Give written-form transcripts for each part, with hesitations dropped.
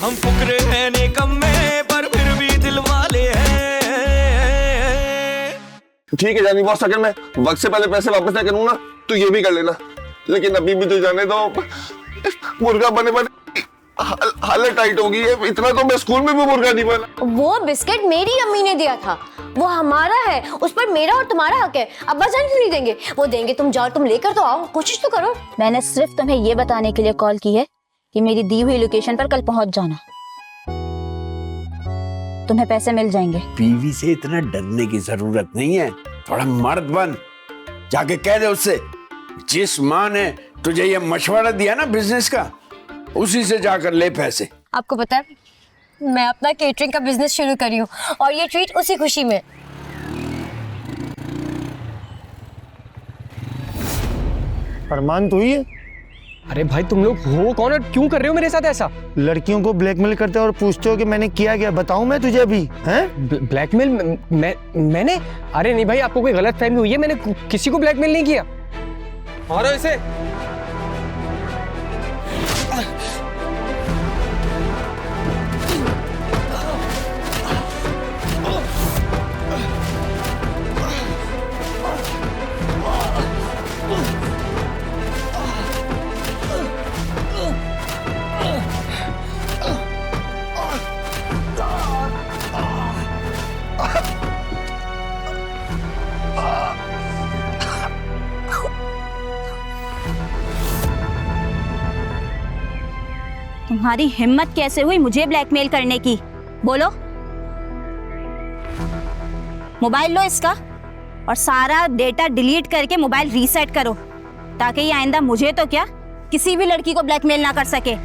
हम फुकरे हैं निकम्मे पर फिर भी दिल वाले हैं। ठीक है जानी बॉस, अगर मैं वक्त से पहले पैसे वापस ना करूँ ना तो ये भी कर लेना, लेकिन अभी भी तो जाने दो, मुर्गा बने बने हालत टाइट हो गई है। इतना तो मैं स्कूल में भी मुर्गा नहीं बना। वो बिस्किट मेरी अम्मी ने दिया था, वो हमारा है, उस पर मेरा और तुम्हारा हक है। अब्बा जान क्यों नहीं देंगे? वो देंगे, तुम जाओ, तुम लेकर तो आओ, कोशिश तो करो। मैंने सिर्फ तुम्हें ये बताने के लिए कॉल की है कि मेरी दी हुई लोकेशन पर कल पहुंच जाना, तुम्हें पैसे मिल जाएंगे। बीवी से इतना डरने की जरूरत नहीं है, थोड़ा मर्द बन, जाके कह दे उससे, जिस माँ ने तुझे ये मशवरा दिया ना बिजनेस का, उसी से जाकर ले पैसे। आपको पता है मैं अपना केटरिंग का बिजनेस शुरू करी हूँ और ये ट्रीट उसी खुशी में। अरमान तू ही है? अरे भाई तुम लोग हो कौन और क्यों कर रहे हो मेरे साथ ऐसा? लड़कियों को ब्लैकमेल करते हो और पूछते हो कि मैंने किया क्या? बताऊं मैं तुझे अभी? हैं? ब्लैकमेल? मैंने? अरे नहीं भाई, आपको कोई गलत फहमी हुई है, मैंने किसी को ब्लैकमेल नहीं किया। मारो इसे। तुम्हारी हिम्मत कैसे हुई मुझे ब्लैकमेल करने की? बोलो। मोबाइल लो इसका और सारा डेटा डिलीट करके मोबाइल रीसेट करो, ताकि ये आइंदा मुझे तो क्या किसी भी लड़की को ब्लैकमेल ना कर सके।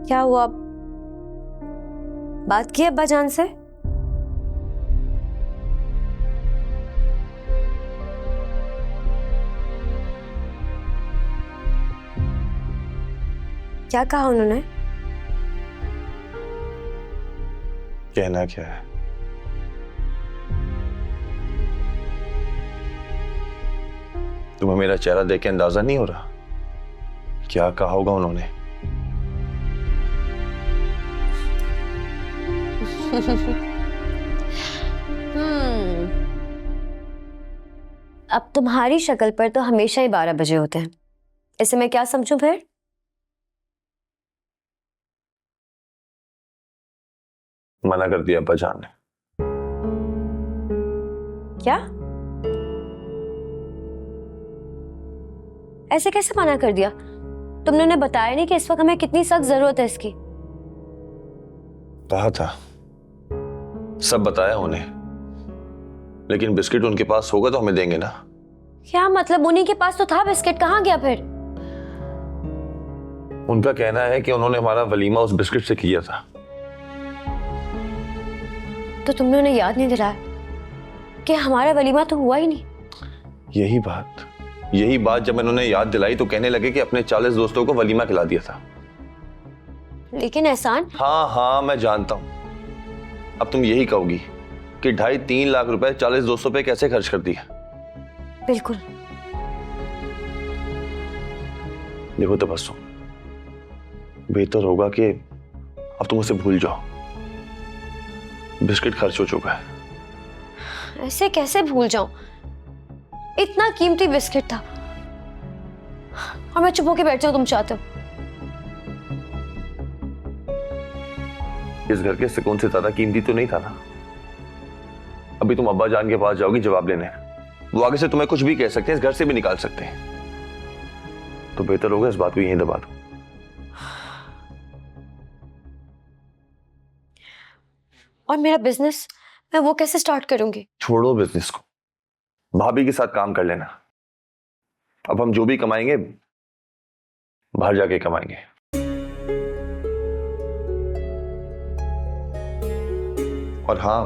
क्या हुआ? बात की अब्बा जान से? क्या कहा उन्होंने? कहना क्या है? तुम्हें मेरा चेहरा देख के अंदाजा नहीं हो रहा क्या कहा होगा उन्होंने? अब तुम्हारी शक्ल पर तो हमेशा ही 12 बजे होते हैं, इसे मैं क्या समझूं फिर? मना कर दिया अब्बा जान ने। क्या? ऐसे कैसे मना कर दिया? तुमने उन्हें बताया नहीं कि इस वक्त हमें कितनी सख्त जरूरत है इसकी? कहा था, सब बताया उन्हें, लेकिन बिस्किट उनके पास होगा तो हमें देंगे ना। क्या मतलब? उन्हीं के पास तो था बिस्किट, कहाँ गया फिर? उनका कहना है कि उन्होंने हमारा वलीमा उस बिस्किट से किया था। तो तुमने उन्हें याद नहीं दिलाया कि हमारा वलीमा तो हुआ ही नहीं? यही बात जब मैंने उन्हें याद दिलाई तो कहने लगे कि अपने 40 दोस्तों को वलीमा खिला दिया था। लेकिन एहसान, हाँ मैं जानता हूं। अब तुम यही कहोगी कि 2.5-3 लाख रुपए 40 दोस्तों पे कैसे खर्च कर दिया। बिल्कुल। देखो तबस्सुम, बेहतर होगा कि अब तुम उसे भूल जाओ। बिस्किट खर्च हो चुका है। ऐसे कैसे भूल जाऊं? इतना कीमती बिस्किट था और मैं चुप होके बैठ जाऊं तुम चाहते हो? इस घर के सुकून से ज्यादा कीमती तो नहीं था ना। अभी तुम अब्बा जान के पास जाओगी जवाब लेने, वो आगे से तुम्हें कुछ भी कह सकते हैं, इस घर से भी निकाल सकते हैं। तो बेहतर होगा इस बात को यहीं दबा दो। और मेरा बिजनेस, मैं वो कैसे स्टार्ट करूंगी? छोड़ो बिजनेस को, भाभी के साथ काम कर लेना। अब हम जो भी कमाएंगे बाहर जाके कमाएंगे। और हाँ,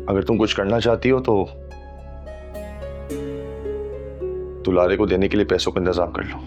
अगर तुम कुछ करना चाहती हो तो लारे को देने के लिए पैसों का इंतजाम कर लो।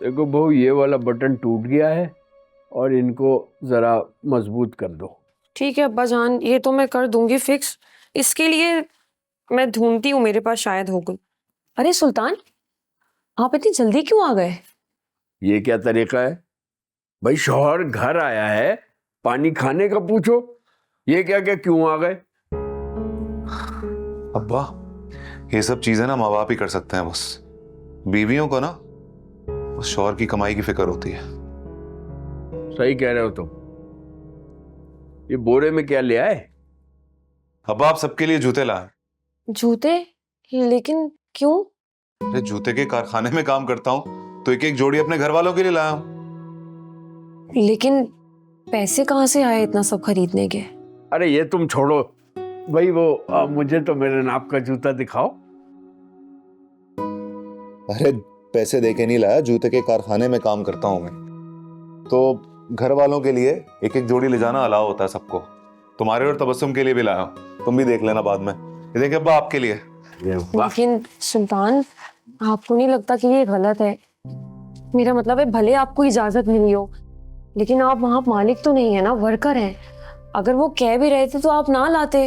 देखो बहू, ये वाला बटन टूट गया है और इनको जरा मजबूत कर दो। ठीक है अब्बा जान, ये तो मैं कर दूंगी फिक्स। इसके लिए मैं ढूंढती हूँ, मेरे पास शायद होगा। अरे सुल्तान, आप इतनी जल्दी क्यों आ गए? ये क्या तरीका है भाई? शौहर घर आया है, पानी खाने का पूछो। ये क्या क्या क्यों आ गए? अब्बा, ये सब चीजें ना माँ बाप ही कर सकते हैं। बस बीवियों को ना बस शौहर की कमाई की फिक्र होती है। सही कह रहे हो तुम। ये बोरे में क्या ले आए? अब्बा, आप सबके लिए जूते लाए। जूते? लेकिन क्यों? अरे जूते के कारखाने में काम करता हूँ तो एक एक जोड़ी अपने घर वालों के लिए लाया हूँ। लेकिन पैसे कहाँ से आए इतना सब खरीदने के? अरे ये तुम छोड़ो भाई, वो मुझे तो मेरे नाप का जूता दिखाओ। अरे पैसे देके नहीं लाया, जूते के कारखाने में काम करता हूँ मैं, तो घर वालों के लिए एक एक जोड़ी ले जाना अलाउ होता है सबको। तुम्हारे और तबस्सुम के लिए भी लाया, तुम भी देख लेना बाद में। ये देखिए अब्बा, आपके लिए। लेकिन सुल्तान, आपको नहीं लगता कि ये गलत है? मेरा मतलब है, भले आपको इजाजत मिली हो, लेकिन आप वहां मालिक तो नहीं है ना, वर्कर हैं। अगर वो कह भी रहे थे तो आप ना लाते।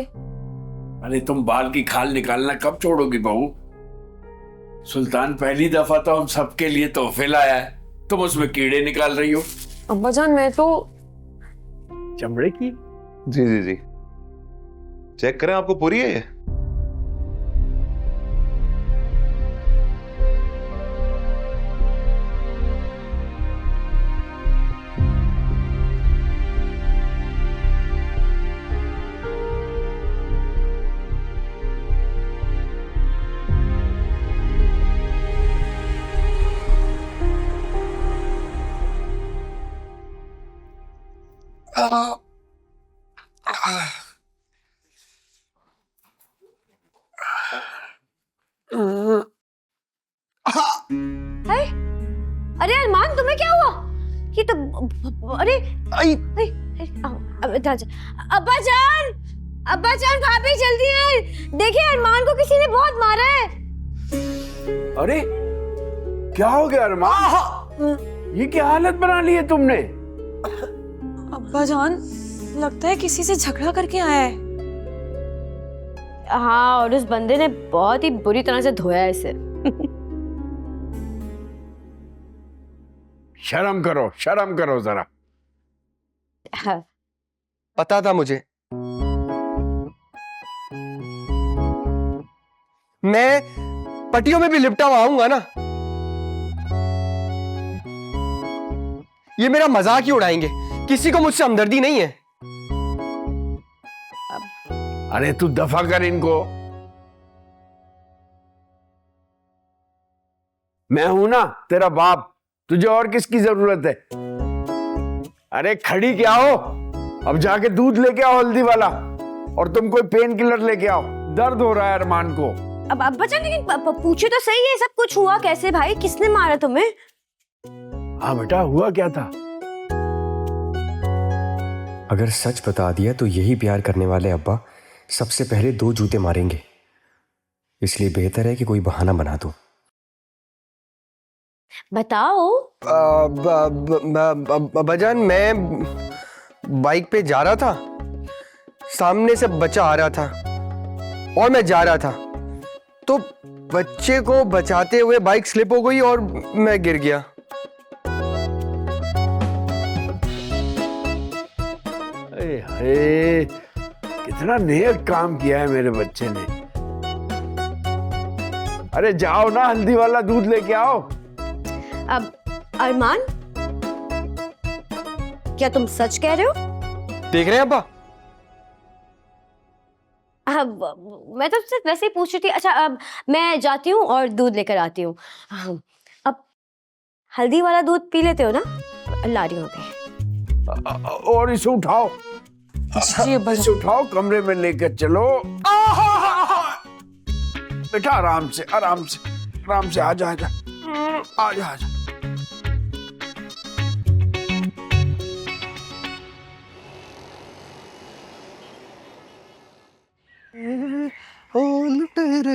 अरे तुम बाल की खाल निकालना कब छोड़ोगी बहू? सुल्तान पहली दफा तो हम सबके लिए तोहफे लाया है, तुम उसमें कीड़े निकाल रही हो। अब्बा जान, मैं तो चमड़े की। जी जी जी, चेक करें, आपको पूरी है ये? अरे अरमान, तुम्हें क्या हुआ? ये तो अरे आई अब्बा जान भाभी जल्दी आए, देखिए अरमान को किसी ने बहुत मारा है। अरे क्या हो गया अरमान? ये क्या हालत बना ली है तुमने? अब्बा जान, लगता है किसी से झगड़ा करके आया है। हाँ, और उस बंदे ने बहुत ही बुरी तरह से धोया है इसे। शर्म करो जरा। हाँ। पता था मुझे। मैं पट्टियों में भी लिपटा हुआ आऊंगा ना, ये मेरा मजाक ही उड़ाएंगे। किसी को मुझसे हमदर्दी नहीं है। अरे तू दफा कर इनको। मैं हूं ना तेरा बाप, तुझे और किसकी जरूरत है? अरे खड़ी क्या हो, अब जाके दूध लेके आओ हल्दी वाला, और तुम कोई पेन किलर लेके आओ, दर्द हो रहा है अरमान को। अब अब्बा जान, लेकिन पूछे तो सही है, सब कुछ हुआ कैसे भाई? किसने मारा तुम्हें? हाँ बेटा, हुआ क्या था? अगर सच बता दिया तो यही प्यार करने वाले अब्बा सबसे पहले 2 जूते मारेंगे, इसलिए बेहतर है कि कोई बहाना बना दो। बताओ। अब्बा जान, मैं बाइक पे जा रहा था, सामने से बच्चा आ रहा था और मैं जा रहा था, तो बच्चे को बचाते हुए बाइक स्लिप हो गई और मैं गिर गया। अरे कितना नेक काम किया है मेरे बच्चे ने। अरे जाओ ना, हल्दी वाला दूध लेके आओ। अब अरमान, क्या तुम सच कह रहे हो? देख रहे हैं अब्बा? अब मैं तो सिर्फ वैसे ही पूछ रही थी। अच्छा, अब मैं जाती हूँ और दूध लेकर आती हूँ। अब हल्दी वाला दूध पी लेते हो ना? ला रही हूँ अभी। और इसे उठाओ, इसे उठाओ, कमरे में लेकर चलो। बेटा आराम से आराम से आराम से, आजा आजा आजा आजा।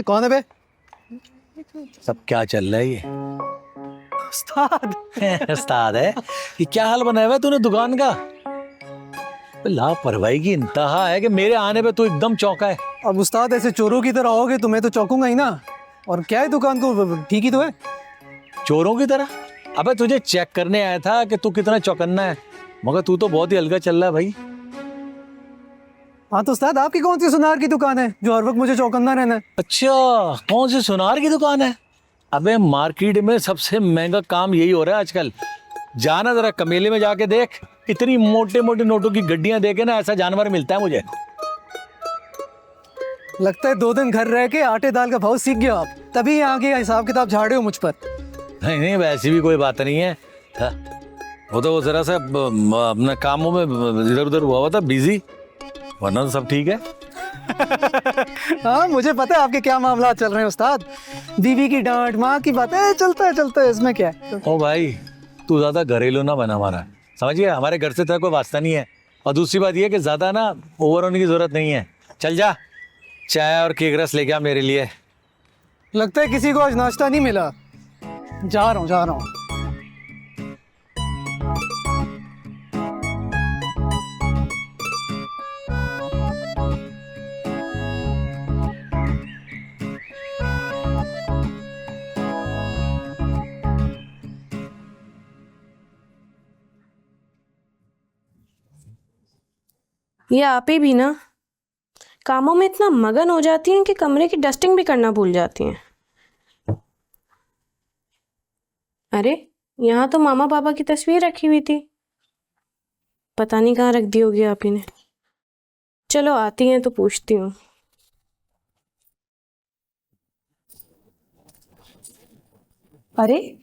कौन है बे? सब क्या चल रहा है ये? उस्ताद। उस्ताद है? ये क्या हाल बनाया हुआ है तूने दुकान का? लापरवाही की इंतहा है कि मेरे आने पे तू एकदम चौंका है। अब उस्ताद ऐसे चोरों की तरह आओगे तो मैं तो चौंकूंगा ही ना। और क्या है, दुकान को ठीक ही तो है। चोरों की तरह? अबे तुझे चेक करने आया था कि तू कितना चौकन्ना है, मगर तू तो बहुत ही अलगा चल रहा है भाई। हाँ तो उस्ताद, आपकी कौन सी सुनार की दुकान है जो हर वक्त मुझे चौकन्ना रहना है? अच्छा, कौन सी सुनार की दुकान है? अबे मार्केट में सबसे महंगा काम यही हो रहा है आजकल। जाना जरा कमेले में जाके देख, इतनी मोटे मोटे नोटों की गड्डियां देखे ना, ऐसा जानवर मिलता है मुझे। लगता है 2 दिन घर रह के आटे दाल का भाव सीख गया आप, तभी यहाँ के हिसाब किताब झाड़े हो मुझ पर। नहीं नहीं, वैसी भी कोई बात नहीं है। वो तो जरा सा अपने कामों में इधर उधर हुआ था बिजी, वरना तो सब ठीक है। हाँ मुझे पता है आपके क्या मामला चल रहे हैं उस्ताद। बीवी की डांट, माँ की बातें, चलता है, इसमें क्या है। ओ भाई, तू ज्यादा घरेलू ना बना हमारा, समझिए? हमारे घर से तेरा कोई वास्ता नहीं है। और दूसरी बात यह कि ज्यादा ना ओवर होने की जरूरत नहीं है। चल जा, चाय और केक रस लेके आ मेरे लिए। लगता है किसी को आज नाश्ता नहीं मिला। जा रहा हूँ। ये आप ही भी ना कामों में इतना मगन हो जाती हैं कि कमरे की डस्टिंग भी करना भूल जाती हैं। अरे यहाँ तो मामा पापा की तस्वीर रखी हुई थी, पता नहीं कहाँ रख दी होगी आप ही ने। चलो आती हैं तो पूछती हूँ। अरे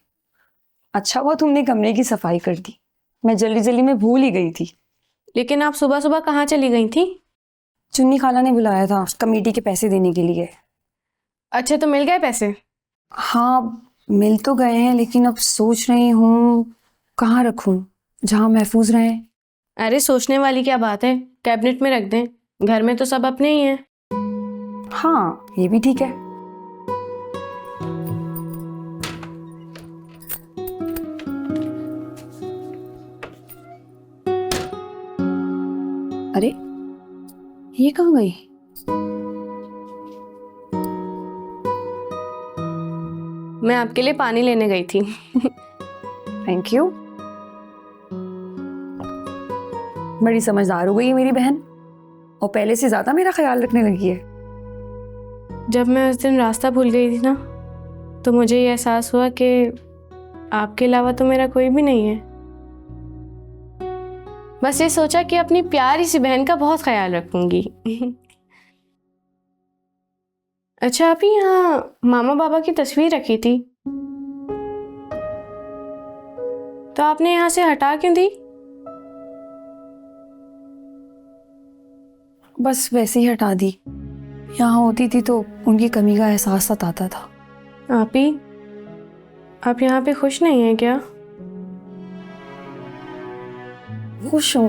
अच्छा हुआ तुमने कमरे की सफाई कर दी, मैं जल्दी जल्दी में भूल ही गई थी। लेकिन आप सुबह सुबह कहाँ चली गई थी? चुन्नी खाला ने बुलाया था कमेटी के पैसे देने के लिए। अच्छा, तो मिल गए पैसे? हाँ मिल तो गए हैं, लेकिन अब सोच रही हूँ कहाँ रखूँ। जहाँ महफूज रहें। अरे सोचने वाली क्या बात है, कैबिनेट में रख दें, घर में तो सब अपने ही हैं। हाँ, ये भी ठीक है। अरे ये कहाँ गई? मैं आपके लिए पानी लेने गई थी। Thank you. बड़ी समझदार हो गई है मेरी बहन, और पहले से ज्यादा मेरा ख्याल रखने लगी है। जब मैं उस दिन रास्ता भूल गई थी ना, तो मुझे ये एहसास हुआ कि आपके अलावा तो मेरा कोई भी नहीं है। बस ये सोचा कि अपनी प्यारी सी बहन का बहुत ख्याल रखूंगी। अच्छा, आप यहाँ मामा बाबा की तस्वीर रखी थी, तो आपने यहाँ से हटा क्यों दी? बस वैसे ही हटा दी। यहाँ होती थी तो उनकी कमी का एहसास सताता था। आप यहाँ पे खुश नहीं हैं क्या? खुश हूँ,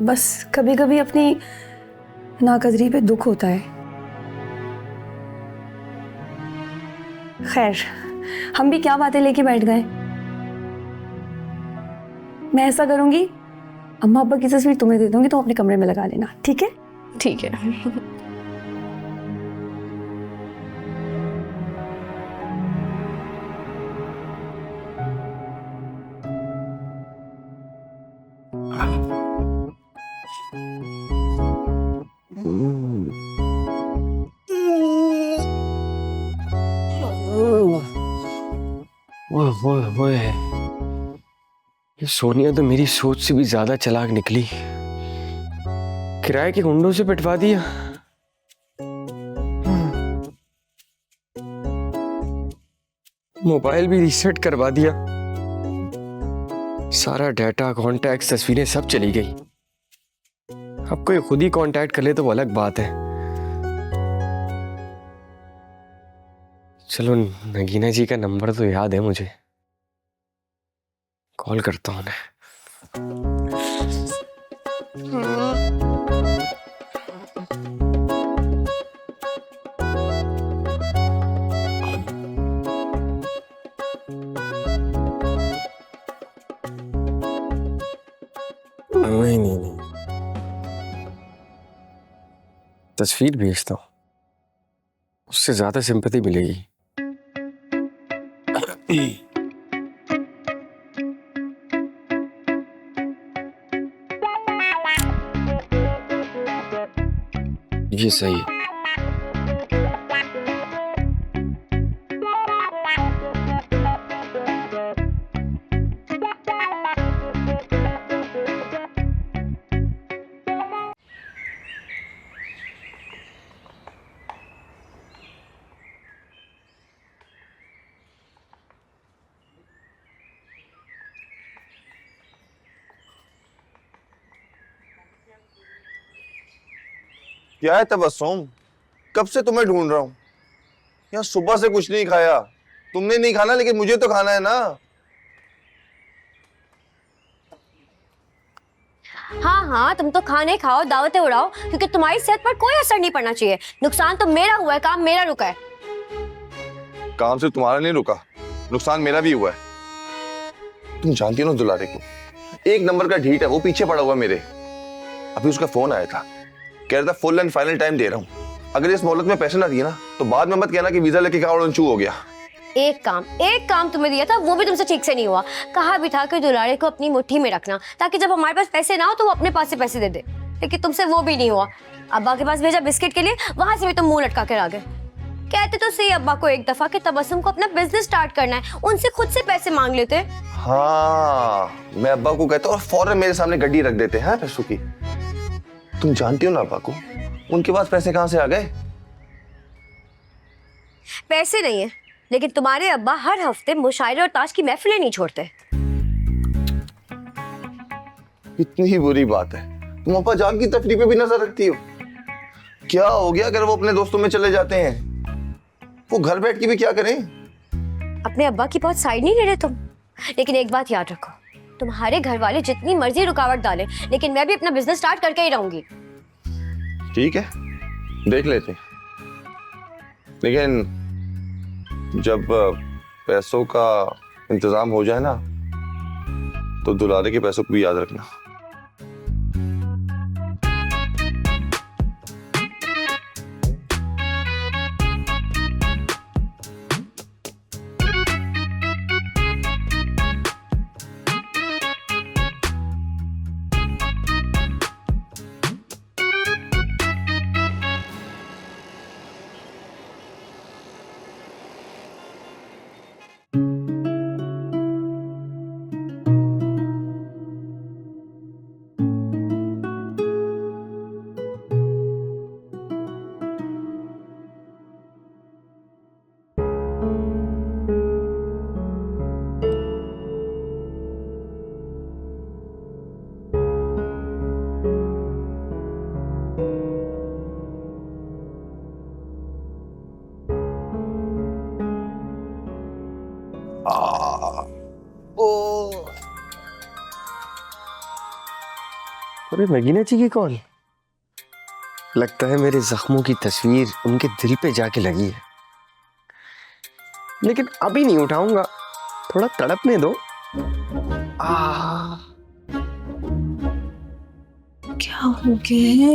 बस कभी कभी अपनी नाकदरी पे दुख होता है। खैर, हम भी क्या बातें लेके बैठ गए। मैं ऐसा करूंगी, अम्मा अब्बा की तस्वीर तुम्हें दे दूंगी, तुम अपने कमरे में लगा लेना, ठीक है? ठीक है। ओए, ये सोनिया तो मेरी सोच से भी ज्यादा चालाक निकली। किराए के गुंडों से पिटवा दिया। मोबाइल भी रीसेट करवा दिया। सारा डाटा, कॉन्टैक्ट, तस्वीरें सब चली गई। अब कोई खुद ही कांटेक्ट कर ले तो वो अलग बात है। चलो, नगीना जी का नंबर तो याद है मुझे, कॉल करता हूँ उन्हें। नहीं, तस्वीर भेजता हूँ, उससे ज्यादा सिंपैथी मिलेगी। ये सही है। क्या है तबस्सुम, कब से तुम्हें ढूंढ रहा हूँ। यहाँ सुबह से कुछ नहीं खाया। तुमने नहीं खाना, लेकिन मुझे तो खाना है ना। हाँ, तुम तो खाने खाओ, दावतें उड़ाओ, क्योंकि तुम्हारी सेहत पर कोई असर नहीं पड़ना चाहिए। नुकसान तो मेरा हुआ है, काम मेरा रुका है। काम से तुम्हारा नहीं रुका, नुकसान मेरा भी हुआ है। तुम जानती हो ना दुलारे को, एक नंबर का ढीठ है, वो पीछे पड़ा हुआ मेरे। अभी उसका फोन आया था, कह रहा था फुल एंड फाइनल टाइम दे रहा हूँ। अगर इस मोहलत में पैसे ना दिए ना, तो बाद में मत कहना कि वीजा लेके कावड़चू हो गया। एक काम तुम्हें दिया था, वो भी तुमसे ठीक से नहीं हुआ। कहा भी था कि दुलारे को अपनी मुट्ठी में रखना, ताकि जब हमारे पास पैसे ना हो तो वो अपने पास से पैसे दे दे, लेकिन तुमसे वो भी नहीं हुआ। अब्बा के पास भेजा बिस्किट के लिए, वहां से भी तुम मुंह लटका कर आ गए। कहते तो सही अब्बा को एक दफा कि तबस्सुम को अपना बिजनेस स्टार्ट करना है, उनसे खुद से पैसे मांग लेते। हाँ, मैं अब्बा को कहता और फौरन मेरे सामने गड्डी रख देते हैं पैसों की। तुम जानती हो ना अब्बा को, उनके पास पैसे कहां से आ गए? पैसे नहीं है, लेकिन तुम्हारे अब्बा हर हफ्ते मुशायरे और ताश की महफिलें नहीं छोड़ते। इतनी ही बुरी बात है, तुम अब्बा जान की तफरीह पे भी नजर रखती हो। क्या हो गया अगर वो अपने दोस्तों में चले जाते हैं? वो घर बैठ के भी क्या करें? अपने अब्बा की बहुत साइड नहीं ले रहे तुम। लेकिन एक बात याद रखो, तुम्हारे घर वाले जितनी मर्जी रुकावट डालें, लेकिन मैं भी अपना बिजनेस स्टार्ट करके ही रहूंगी। ठीक है, देख लेते हैं। लेकिन जब पैसों का इंतजाम हो जाए ना, तो दुलारे के पैसों को भी याद रखना। अरे नगीना जी की कॉल। लगता है मेरे जख्मों की तस्वीर उनके दिल पे जाके लगी है, लेकिन अभी नहीं उठाऊंगा, थोड़ा तड़पने दो। क्या हो गया?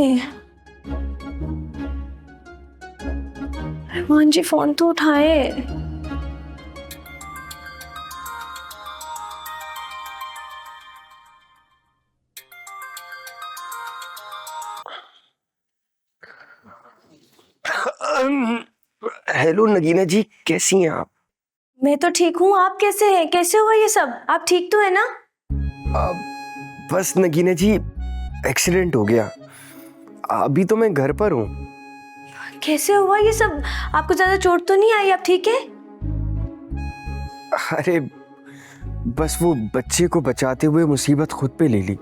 रहमान जी फोन तो उठाए। हेलो नगीना जी, कैसी हैं आप? मैं तो ठीक हूँ, आप कैसे हैं? कैसे हुआ ये सब? आप ठीक तो है ना? बस नगीना जी, एक्सीडेंट हो गया, अभी तो मैं घर पर हूँ। कैसे हुआ ये सब? आपको ज्यादा चोट तो नहीं आई? आप ठीक है? अरे बस वो बच्चे को बचाते हुए मुसीबत खुद पे ले ली।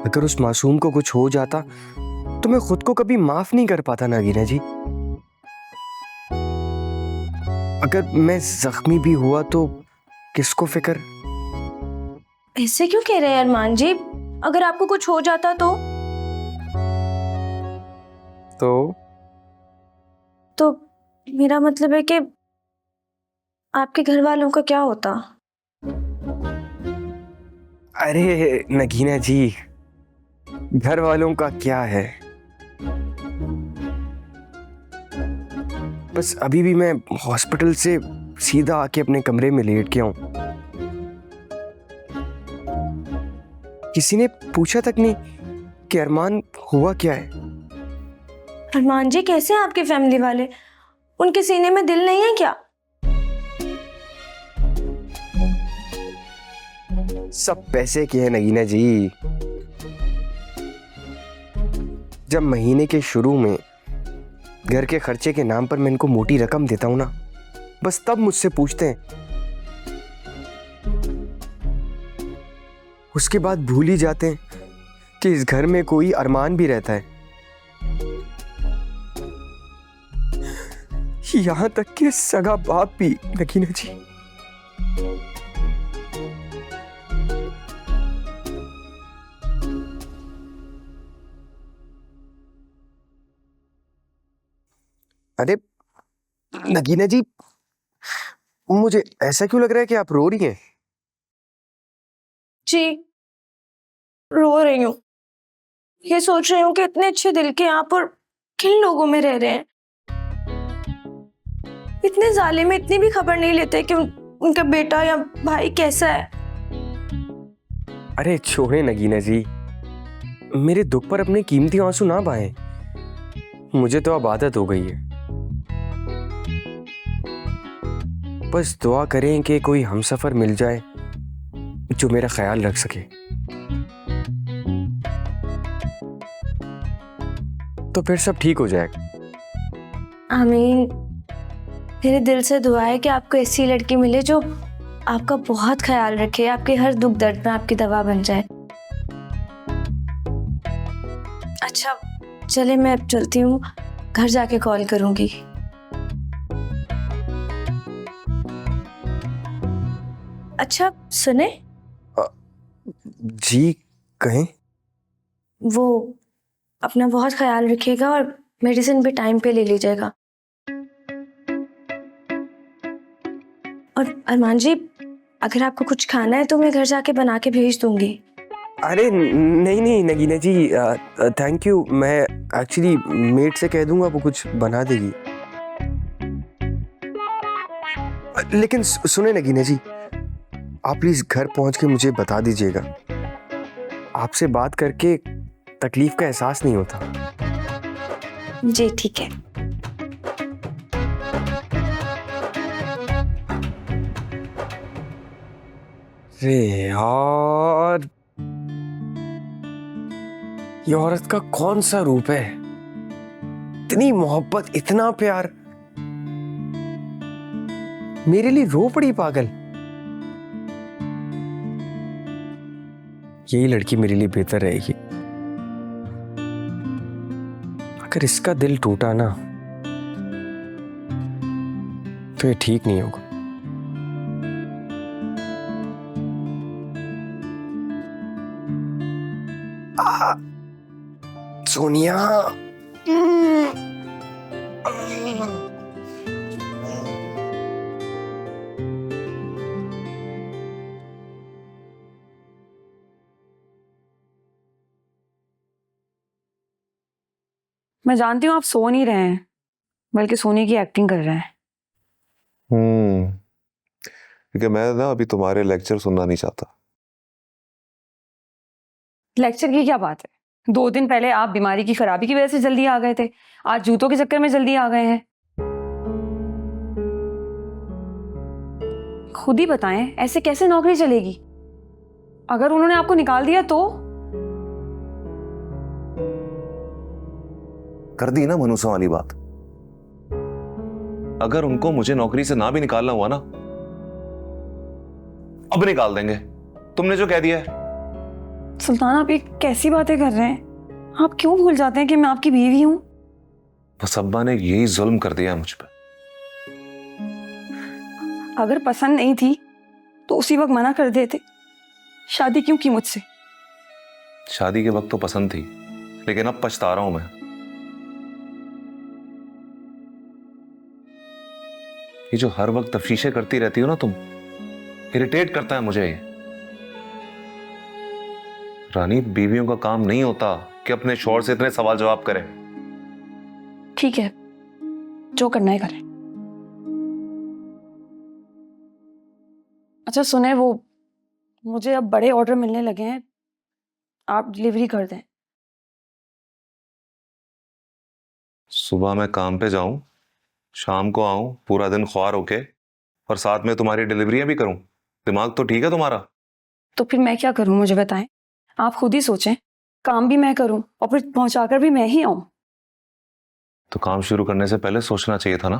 अगर उस मासूम को कुछ हो जाता तो मैं खुद को कभी माफ नहीं कर पाता नगीना जी। अगर मैं जख्मी भी हुआ तो किसको फिक्र? ऐसे क्यों कह रहे हैं अरमान जी? अगर आपको कुछ हो जाता तो मेरा मतलब है कि आपके घर वालों का क्या होता? अरे नगीना जी, घर वालों का क्या है, बस अभी भी मैं हॉस्पिटल से सीधा आके अपने कमरे में लेट गया हूं। किसी ने पूछा तक नहीं कि अरमान हुआ क्या है। अरमान जी कैसे हैं आपके फैमिली वाले? उनके सीने में दिल नहीं है क्या? सब पैसे की है नगीना जी। जब महीने के शुरू में घर के खर्चे के नाम पर मैं इनको मोटी रकम देता हूं ना, बस तब मुझसे पूछते हैं। उसके बाद भूल ही जाते हैं कि इस घर में कोई अरमान भी रहता है। यहां तक कि सगा बाप भी नगीना जी। अरे नगीना जी, मुझे ऐसा क्यों लग रहा है कि आप रो रही हैं? जी रो रही हूँ। ये सोच रही हूँ कि इतने अच्छे दिल के आप और किन लोगों में रह रहे हैं। इतने जालिम में इतनी भी खबर नहीं लेते कि उनका बेटा या भाई कैसा है। अरे छोड़े नगीना जी, मेरे दुख पर अपने कीमती आंसू ना बहाएं। मुझे तो अब आदत हो गई है। बस दुआ करें कि कोई हमसफर मिल जाए जो मेरा ख्याल रख सके, तो फिर सब ठीक हो जाएगा। आमीन। मेरे दिल से दुआ है कि आपको ऐसी लड़की मिले जो आपका बहुत ख्याल रखे, आपके हर दुख दर्द में आपकी दवा बन जाए। अच्छा चले, मैं अब चलती हूँ, घर जाके कॉल करूँगी। अच्छा सुने, जी कहें। वो अपना बहुत ख्याल रखिएगा और मेडिसिन भी टाइम पे ले लीजिएगा। और अरमान जी, अगर आपको कुछ खाना है तो मैं घर जाके बना के भेज दूंगी। अरे नहीं नहीं नगीना जी, थैंक यू। मैं एक्चुअली मेड से कह दूंगा, वो कुछ बना देगी। लेकिन सुने नगीना जी, आप प्लीज घर पहुंच के मुझे बता दीजिएगा। आपसे बात करके तकलीफ का एहसास नहीं होता। जी ठीक है। अरे यार, ये औरत का कौन सा रूप है, इतनी मोहब्बत, इतना प्यार, मेरे लिए रो पड़ी पागल। यही लड़की मेरे लिए बेहतर रहेगी। अगर इसका दिल टूटा ना तो ये ठीक नहीं होगा। सोनिया, मैं जानती हूँ आप सो नहीं रहे हैं, बल्कि सोने की एक्टिंग कर रहे हैं। क्योंकि मैं ना अभी तुम्हारे लेक्चर सुनना नहीं चाहता। लेक्चर की क्या बात है? 2 दिन पहले आप बीमारी की खराबी की वजह से जल्दी आ गए थे, आज जूतों के चक्कर में जल्दी आ गए हैं। खुद ही बताएं, ऐसे कैसे नौकरी चलेगी? अगर उन्होंने आपको निकाल दिया तो? कर दी ना मनुष्य वाली बात। अगर उनको मुझे नौकरी से ना भी निकालना हुआ ना, अब निकाल देंगे, तुमने जो कह दिया है। सुल्तान, आप ये कैसी बातें कर रहे हैं? आप क्यों भूल जाते हैं कि मैं आपकी बीवी हूं? बस अब्बा ने यही जुल्म कर दिया मुझ पर। अगर पसंद नहीं थी तो उसी वक्त मना कर देते। शादी क्यों की मुझसे? शादी के वक्त तो पसंद थी, लेकिन अब पछता रहा हूं मैं। ये जो हर वक्त तफ्शीशें करती रहती हो ना तुम, इरिटेट करता है मुझे ये। रानी, बीवियों का काम नहीं होता कि अपने शौहर से इतने सवाल जवाब करें। ठीक है, जो करना है करें। अच्छा सुने, वो मुझे अब बड़े ऑर्डर मिलने लगे हैं, आप डिलीवरी कर दें। सुबह मैं काम पे जाऊं, शाम को आऊं, पूरा दिन ख्वार होके, और साथ में तुम्हारी डिलीवरियां भी करूं। दिमाग तो ठीक है तुम्हारा? तो फिर मैं क्या करूं, मुझे बताएं। आप खुद ही सोचें, काम भी मैं करूं और फिर पहुंचाकर भी मैं ही आऊं। तो काम शुरू करने से पहले सोचना चाहिए था ना।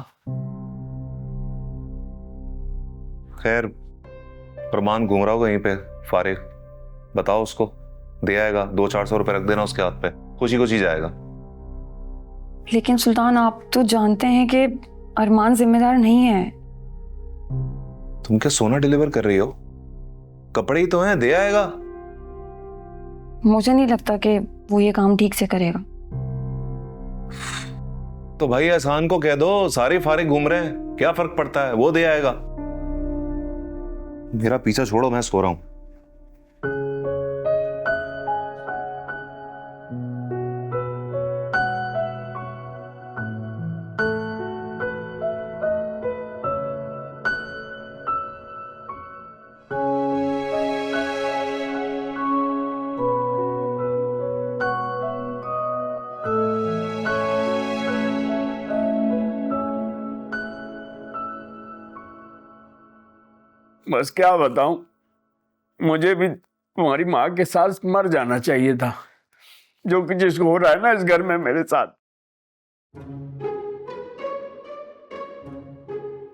खैर, प्रमाण घूम रहा होगा यहीं पे फारिग, बताओ उसको, दे आएगा। 200-400 रुपए रख देना उसके हाथ पे, खुशी खुशी जाएगा। लेकिन सुल्तान, आप तो जानते हैं कि अरमान जिम्मेदार नहीं है। तुम क्या सोना डिलीवर कर रही हो? कपड़े ही तो हैं, दे आएगा। मुझे नहीं लगता कि वो ये काम ठीक से करेगा। तो भाई एहसान को कह दो, सारे फारिग घूम रहे हैं, क्या फर्क पड़ता है, वो दे आएगा। मेरा पीछा छोड़ो, मैं सो रहा हूं। बस क्या बताऊं, मुझे भी तुम्हारी माँ के साथ मर जाना चाहिए था, जो कि जिसको हो रहा है ना इस घर में मेरे साथ।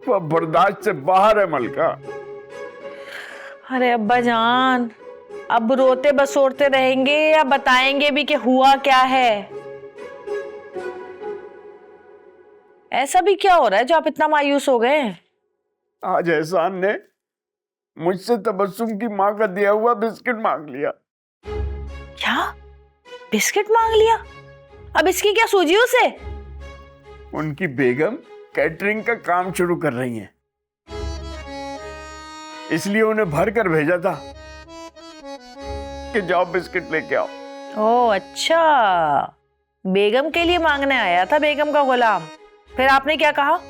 वह बर्दाश्त से बाहर है मलका। अरे अब्बा जान, अब रोते बसोरते रहेंगे या बताएंगे भी कि हुआ क्या है? ऐसा भी क्या हो रहा है जो आप इतना मायूस हो गए? आज एहसान ने मुझसे तबस्सुम की माँ का दिया हुआ बिस्किट मांग लिया। क्या बिस्किट मांग लिया? अब इसकी क्या सूझी उसे? उनकी बेगम कैटरिंग का काम शुरू कर रही हैं, इसलिए उन्हें भर कर भेजा था कि जाओ बिस्किट लेके आओ। ओह अच्छा, बेगम के लिए मांगने आया था बेगम का गुलाम। फिर आपने क्या कहा?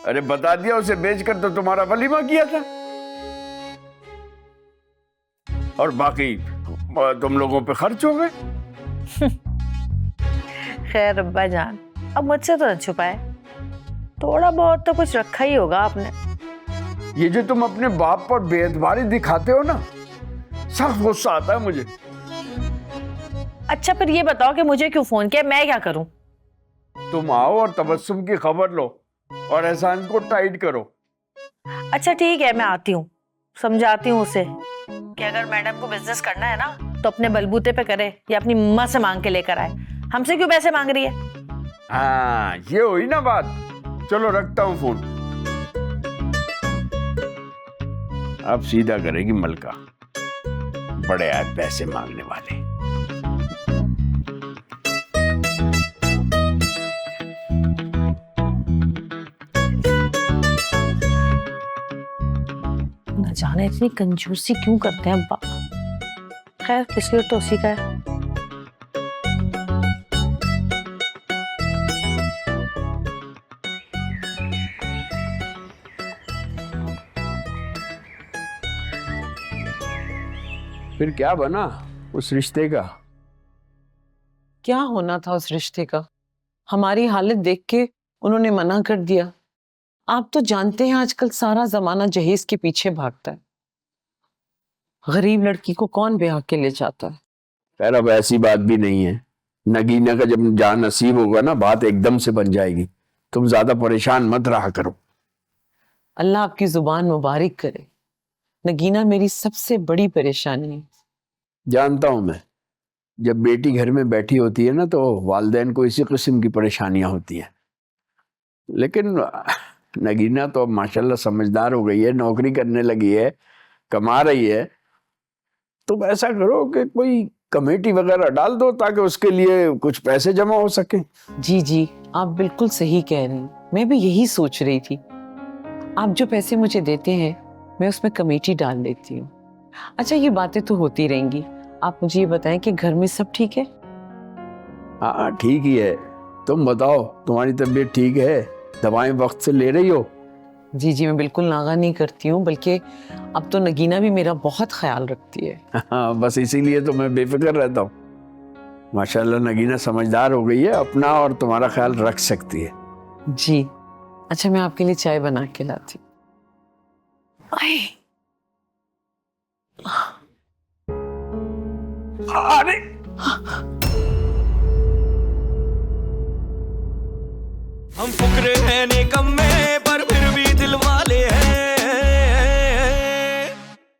अरे बता दिया, उसे बेचकर तो तुम्हारा वलीमा किया था, और बाकी तुम लोगों पे खर्च हो गए। खैर अब्बा जान, अब मुझसे तो न छुपाए, थोड़ा बहुत तो कुछ रखा ही होगा आपने। ये जो तुम अपने बाप पर बेएतबारी दिखाते हो ना, सख्त गुस्सा आता है मुझे। अच्छा फिर ये बताओ कि मुझे क्यों फोन किया, मैं क्या करूं? तुम आओ और तबस्सुम की खबर लो और एहसान को टाइट करो। अच्छा ठीक है, मैं आती हूँ, समझाती हूँ उसे कि अगर मैडम को बिजनेस करना है ना तो अपने बलबूते पे करे या अपनी मम्मा से मांग के लेकर आए। हमसे क्यों पैसे मांग रही है? हाँ ये हुई ना बात। चलो रखता हूँ फोन। अब सीधा करेगी मलका, बड़े आए पैसे मांगने वाले। न जाने इतनी कंजूसी क्यों करते हैं अब्बा। खैर बिस्किट तो उसी का है। फिर क्या बना उस रिश्ते का? क्या होना था उस रिश्ते का? हमारी हालत देख के उन्होंने मना कर दिया। आप तो जानते हैं आजकल सारा जमाना जहेज के पीछे भागता है। गरीब लड़की को कौन ब्याह के ले जाता है? खैर अब ऐसी बात भी नहीं है। नगीना का जब जान नसीब होगा ना, बात एकदम से बन जाएगी। तुम ज्यादा परेशान मत रहा करो। अल्लाह आपकी जुबान मुबारक करे। नगीना मेरी सबसे बड़ी परेशानी है। जानता हूं मैं, जब बेटी घर में बैठी होती है ना तो वालिदैन को इसी किस्म की परेशानियां होती हैं। लेकिन नगीना तो अब माशाल्लाह समझदार हो गई है, नौकरी करने लगी है, कमा रही है। तुम ऐसा करो कि कोई कमेटी वगैरह डाल दो ताकि उसके लिए कुछ पैसे जमा हो सके। जी जी, आप बिल्कुल सही कह रही हैं। मैं भी यही सोच रही थी। आप जो पैसे मुझे देते हैं मैं उसमें कमेटी डाल देती हूँ। अच्छा ये बातें तो होती रहेंगी, आप मुझे ये बताएं कि घर में सब ठीक है? हाँ ठीक ही है। तुम बताओ, तुम्हारी तबीयत ठीक है? दवाएं वक्त से ले रही हो? जी जी, मैं बिल्कुल नागा नहीं करती हूँ, बल्कि अब तो नगीना भी मेरा बहुत ख्याल रखती है। हाँ बस इसीलिए तो मैं बेफिक्र रहता हूँ। माशाल्लाह नगीना समझदार हो गई है, अपना और तुम्हारा ख्याल रख सकती है। जी अच्छा, मैं आपके लिए चाय बना के लाती हूँ। अरे हम फुकरे हैं निकम्मे